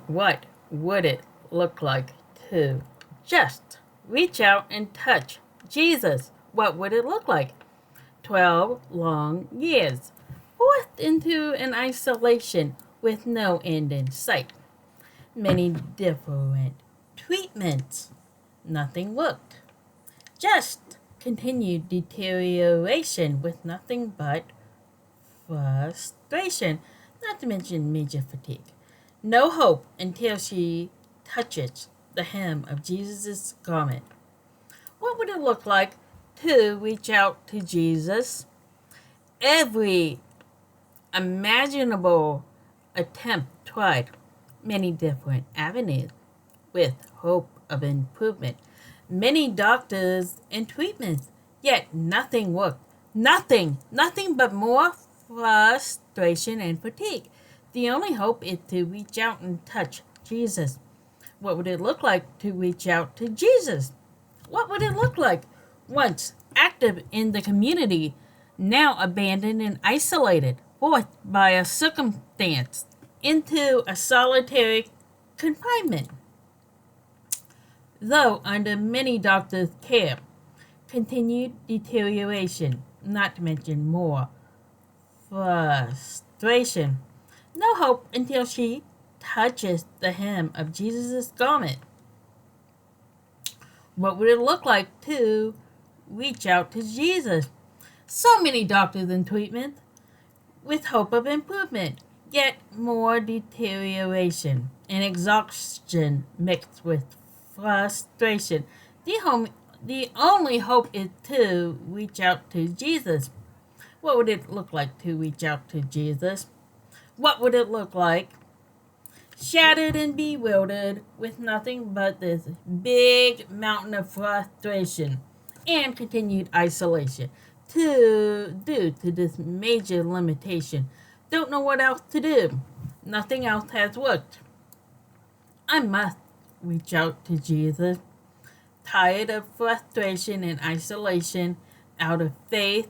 What would it look like to just reach out and touch Jesus? What would it look like? 12 long years, forced into an isolation with no end in sight. Many different treatments. Nothing worked. Just continued deterioration with nothing but frustration, not to mention major fatigue. No hope until she touches the hem of Jesus' garment. What would it look like to reach out to Jesus? Every imaginable attempt tried, many different avenues with hope of improvement, many doctors and treatments, yet nothing worked. Nothing but more frustration and fatigue. The only hope is to reach out and touch Jesus. What would it look like to reach out to Jesus? What would it look like? Once active in the community, now abandoned and isolated, forced by a circumstance into a solitary confinement. Though under many doctors' care, continued deterioration, not to mention more frustration. No hope until she touches the hem of Jesus' garment. What would it look like to reach out to Jesus? So many doctors and treatment with hope of improvement, yet more deterioration and exhaustion mixed with frustration. The only hope is to reach out to Jesus. What would it look like to reach out to Jesus? What would it look like? Shattered and bewildered with nothing but this big mountain of frustration and continued isolation due to this major limitation. Don't know what else to do. Nothing else has worked. I must reach out to Jesus. Tired of frustration and isolation, out of faith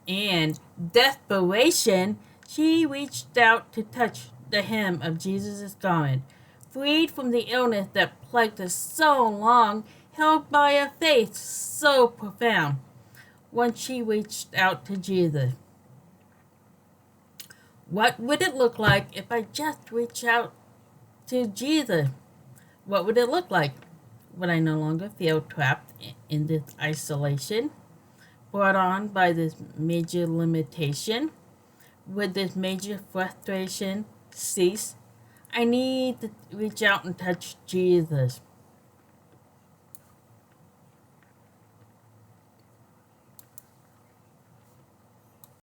and desperation, she reached out to touch the hem of Jesus' garment. Freed from the illness that plagued her so long, held by a faith so profound. Once she reached out to Jesus. What would it look like if I just reach out to Jesus? What would it look like? Would I no longer feel trapped in this isolation brought on by this major limitation? Would this major frustration cease? I need to reach out and touch Jesus.